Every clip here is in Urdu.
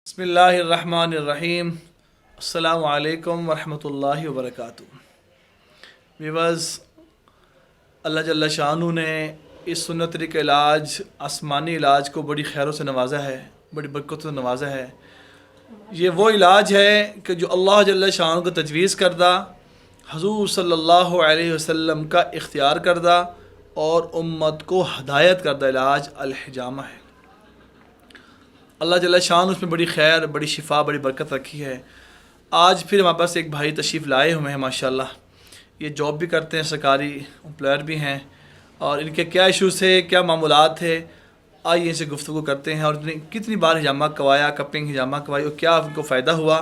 بسم اللہ الرحمن الرحیم السلام علیکم ورحمۃ اللہ وبرکاتہ۔ ویورز، اللہ جل شانہ نے اس سنت طریقہ علاج آسمانی علاج کو بڑی خیروں سے نوازا ہے، بڑی برکتوں سے نوازا ہے۔ یہ وہ علاج ہے کہ جو اللہ جل شانہ کو تجویز کردہ، حضور صلی اللہ علیہ وسلم کا اختیار کردہ اور امت کو ہدایت کردہ علاج الحجامہ ہے۔ اللہ جل شان اس میں بڑی خیر، بڑی شفا، بڑی برکت رکھی ہے۔ آج پھر ہمارے پاس ایک بھائی تشریف لائے ہوئے ہیں ماشاءاللہ۔ یہ جاب بھی کرتے ہیں، سرکاری امپلائر بھی ہیں، اور ان کے کیا ایشوز تھے، کیا معمولات تھے، آئیے ان سے گفتگو کرتے ہیں، اور کتنی بار حجامہ کروایا، کپنگ حجامہ کروائی، اور کیا ان کو فائدہ ہوا،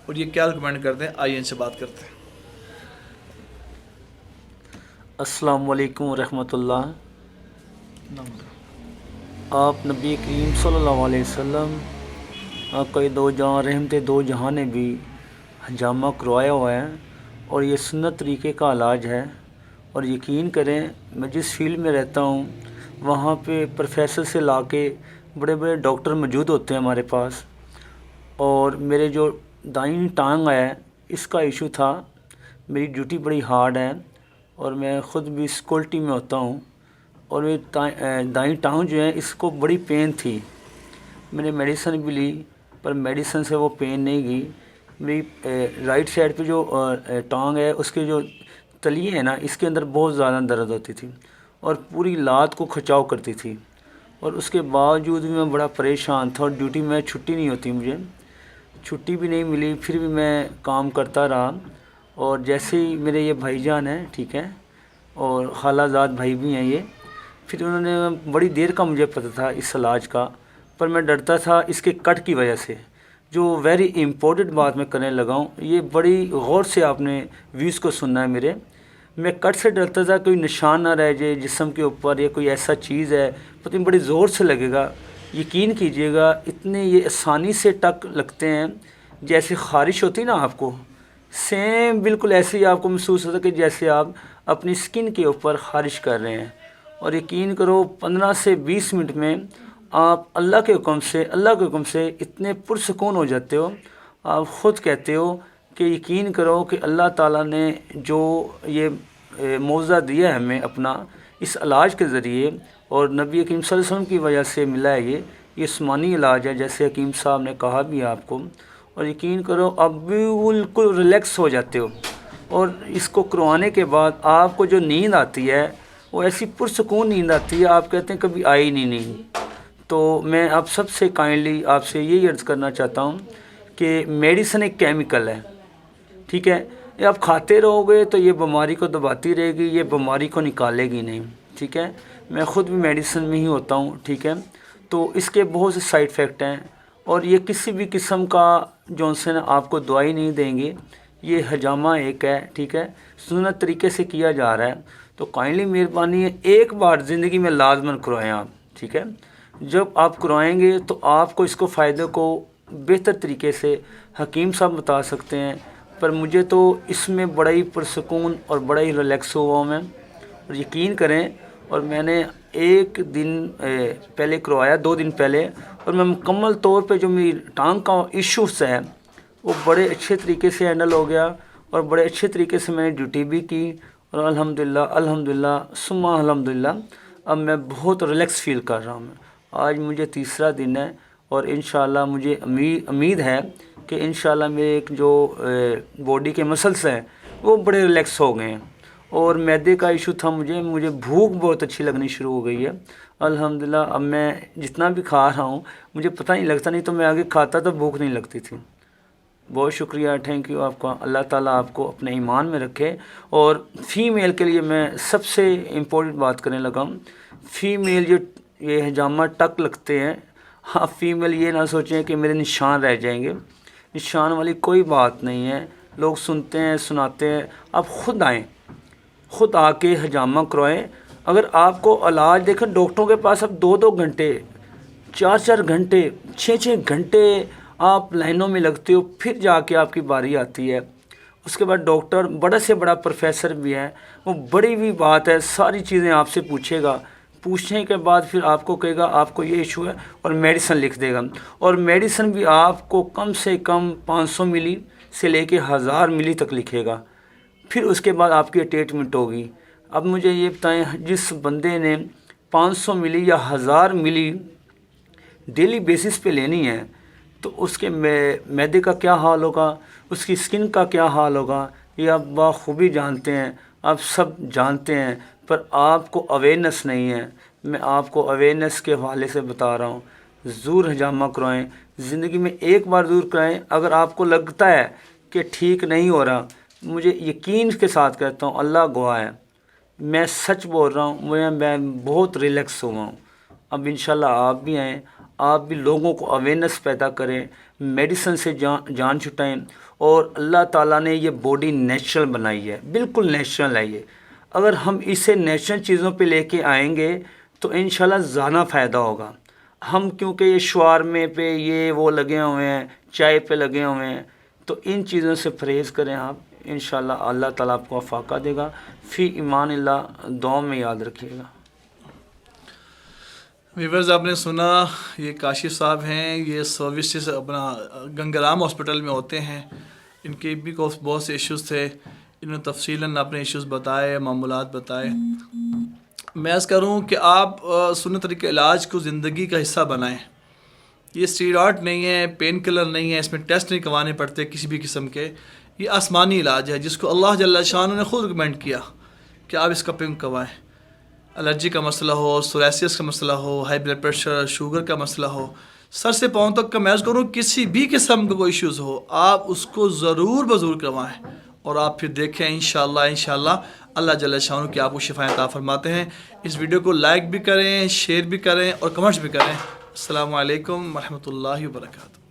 اور یہ کیا ریکمینڈ کرتے ہیں، آئیے ان سے بات کرتے ہیں۔ السلام علیکم ورحمۃ اللہ۔ آپ نبی کریم صلی اللہ علیہ وسلم آقا دو جہاں رحمت دو جہاں نے بھی حجامہ کروایا ہوا ہے، اور یہ سنت طریقے کا علاج ہے۔ اور یقین کریں، میں جس فیلڈ میں رہتا ہوں وہاں پہ پروفیسر سے لا کے بڑے بڑے ڈاکٹر موجود ہوتے ہیں ہمارے پاس۔ اور میرے جو دائیں ٹانگ ہے، اس کا ایشو تھا۔ میری ڈیوٹی بڑی ہارڈ ہے، اور میں خود بھی سیکورٹی میں ہوتا ہوں، اور دائیں ٹانگ جو ہے اس کو بڑی پین تھی۔ میں نے میڈیسن بھی لی، پر میڈیسن سے وہ پین نہیں گئی۔ میری رائٹ سائڈ پہ جو ٹانگ ہے، اس کے جو تلیے ہیں نا، اس کے اندر بہت زیادہ درد ہوتی تھی، اور پوری لات کو کھچاؤ کرتی تھی۔ اور اس کے باوجود بھی میں بڑا پریشان تھا، اور ڈیوٹی میں چھٹی نہیں ہوتی، مجھے چھٹی بھی نہیں ملی، پھر بھی میں کام کرتا رہا۔ اور جیسے ہی میرے یہ بھائی جان ہیں، ٹھیک ہے، اور خالہ زاد بھائی بھی ہیں یہ، پھر انہوں نے بڑی دیر کا مجھے پتہ تھا اس علاج کا، پر میں ڈرتا تھا اس کے کٹ کی وجہ سے۔ جو ویری امپورٹنٹ بات میں کرنے لگا ہوں، یہ بڑی غور سے آپ نے ویوز کو سننا ہے میرے۔ میں کٹ سے ڈرتا تھا کوئی نشان نہ رہ جائے جسم کے اوپر، یا کوئی ایسا چیز ہے پتہ نہیں بڑی زور سے لگے گا۔ یقین کیجئے گا، اتنے یہ آسانی سے ٹک لگتے ہیں، جیسے خارش ہوتی نا آپ کو، سیم بالکل ایسے ہی آپ کو محسوس ہوتا کہ جیسے آپ اپنی سکن کے اوپر خارش کر رہے ہیں۔ اور یقین کرو، 15 سے 20 منٹ میں آپ اللہ کے حکم سے اتنے پرسکون ہو جاتے ہو، آپ خود کہتے ہو کہ یقین کرو کہ اللہ تعالیٰ نے جو یہ معجزہ دیا ہے ہمیں اپنا اس علاج کے ذریعے، اور نبی کریم صلی اللہ علیہ وسلم کی وجہ سے ملا ہے یہ آسمانی علاج ہے، جیسے حکیم صاحب نے کہا بھی آپ کو۔ اور یقین کرو، اب بالکل ریلیکس ہو جاتے ہو، اور اس کو کروانے کے بعد آپ کو جو نیند آتی ہے وہ ایسی پرسکون نیند آتی ہے، آپ کہتے ہیں کبھی آئی نہیں نیند۔ تو میں آپ سب سے کائنڈلی آپ سے یہی عرض کرنا چاہتا ہوں کہ میڈیسن ایک کیمیکل ہے، ٹھیک ہے، یہ آپ کھاتے رہو گے تو یہ بیماری کو دباتی رہے گی، یہ بیماری کو نکالے گی نہیں، ٹھیک ہے۔ میں خود بھی میڈیسن میں ہی ہوتا ہوں، ٹھیک ہے، تو اس کے بہت سے سائیڈ افیکٹ ہیں، اور یہ کسی بھی قسم کا جون سے آپ کو دوائی نہیں دیں گے۔ یہ حجامہ ایک ہے، ٹھیک ہے، سنت طریقے سے کیا جا رہا ہے، تو کائنڈلی مہربانی ہے ایک بار زندگی میں لازماً کروائیں آپ، ٹھیک ہے۔ جب آپ کروائیں گے تو آپ کو اس کو فائدے کو بہتر طریقے سے حکیم صاحب بتا سکتے ہیں، پر مجھے تو اس میں بڑا ہی پرسکون اور بڑا ہی ریلیکس ہوا ہوں میں۔ اور یقین کریں، اور میں نے ایک دن پہلے کروایا، 2 دن پہلے، اور میں مکمل طور پہ جو میری ٹانگ کا ایشوز ہے وہ بڑے اچھے طریقے سے ہینڈل ہو گیا، اور بڑے اچھے طریقے سے میں نے ڈیوٹی بھی کی، اور الحمدللہ ثم الحمدللہ اب میں بہت ریلیکس فیل کر رہا ہوں۔ آج مجھے تیسرا دن ہے، اور انشاءاللہ مجھے امید ہے کہ انشاءاللہ میرے ایک جو باڈی کے مسلس ہیں وہ بڑے ریلیکس ہو گئے ہیں۔ اور معدے کا ایشو تھا، مجھے بھوک بہت اچھی لگنی شروع ہو گئی ہے الحمدللہ۔ اب میں جتنا بھی کھا رہا ہوں مجھے پتہ نہیں لگتا، نہیں تو میں آگے کھاتا تو بھوک نہیں لگتی تھی۔ بہت شکریہ، تھینک یو آپ کا۔ اللہ تعالیٰ آپ کو اپنے ایمان میں رکھے۔ اور فیمیل کے لیے میں سب سے امپورٹنٹ بات کرنے لگا ہوں، فیمیل جو یہ حجامہ ٹک لگتے ہیں، آپ فیمیل یہ نہ سوچیں کہ میرے نشان رہ جائیں گے، نشان والی کوئی بات نہیں ہے۔ لوگ سنتے ہیں، سناتے ہیں، آپ خود آئیں، خود آ کے حجامہ کروائیں۔ اگر آپ کو علاج دیکھیں، ڈاکٹروں کے پاس اب 2 گھنٹے، 4 گھنٹے، 6 گھنٹے آپ لائنوں میں لگتے ہو، پھر جا کے آپ کی باری آتی ہے۔ اس کے بعد ڈاکٹر بڑا سے بڑا پروفیسر بھی ہے، وہ بڑی بھی بات ہے، ساری چیزیں آپ سے پوچھے گا، پوچھنے کے بعد پھر آپ کو کہے گا آپ کو یہ ایشو ہے اور میڈیسن لکھ دے گا، اور میڈیسن بھی آپ کو کم سے کم 500 ملی سے لے کے 1000 ملی تک لکھے گا، پھر اس کے بعد آپ کی ٹریٹمنٹ ہوگی۔ اب مجھے یہ بتائیں، جس بندے نے 500 ملی یا 1000 ملی ڈیلی بیسس پہ لینی ہے تو اس کے معدے کا کیا حال ہوگا، اس کی سکن کا کیا حال ہوگا، یہ آپ بخوبی جانتے ہیں، آپ سب جانتے ہیں، پر آپ کو اویئرنیس نہیں ہے۔ میں آپ کو اویئرنیس کے حوالے سے بتا رہا ہوں، ضرور حجامہ کروائیں، زندگی میں ایک بار ضرور کرائیں۔ اگر آپ کو لگتا ہے کہ ٹھیک نہیں ہو رہا، مجھے یقین کے ساتھ کہتا ہوں، اللہ گواہ ہے، میں سچ بول رہا ہوں، میں بہت ریلیکس ہوا ہوں۔ اب انشاءاللہ آپ بھی آئیں، آپ بھی لوگوں کو اویئرنیس پیدا کریں، میڈیسن سے جان چھٹائیں، اور اللہ تعالیٰ نے یہ باڈی نیچرل بنائی ہے، بالکل نیچرل ہے یہ۔ اگر ہم اسے نیچرل چیزوں پہ لے کے آئیں گے تو انشاءاللہ زیادہ فائدہ ہوگا۔ ہم کیونکہ یہ شوارمے پہ یہ وہ لگے ہوئے ہیں، چائے پہ لگے ہوئے ہیں، تو ان چیزوں سے پرہیز کریں آپ، انشاءاللہ اللہ تعالیٰ آپ کو افاقہ دے گا۔ فی ایمان اللہ، دعا میں یاد رکھیے گا۔ ویورز، آپ نے سنا، یہ کاشف صاحب ہیں، یہ سروسز اپنا گنگرام ہاسپٹل میں ہوتے ہیں، ان کے بھی بہت سے ایشوز تھے، انہوں نے تفصیلاً اپنے ایشوز بتائے، معمولات بتائے۔ میں عرض کروں کہ آپ سنت طریقہ علاج کو زندگی کا حصہ بنائیں۔ یہ اسٹیرائڈ نہیں ہے، پین کلر نہیں ہے، اس میں ٹیسٹ نہیں کروانے پڑتے کسی بھی قسم کے، یہ آسمانی علاج ہے جس کو اللہ جل شانہ نے خود ریکمینڈ کیا کہ آپ اس کا پنک کروائیں۔ الرجی کا مسئلہ ہو، سوریاسس کا مسئلہ ہو، ہائی بلڈ پریشر، شوگر کا مسئلہ ہو، سر سے پاؤں تک کا میں عرض کروں کسی بھی قسم کا کوئی ایشوز ہو، آپ اس کو ضرور بضرور کروائیں، اور آپ پھر دیکھیں انشاءاللہ اللہ جل شانہ کی آپ کو شفا عطا فرماتے ہیں۔ اس ویڈیو کو لائک بھی کریں، شیئر بھی کریں اور کمنٹس بھی کریں۔ السلام علیکم ورحمۃ اللہ وبرکاتہ۔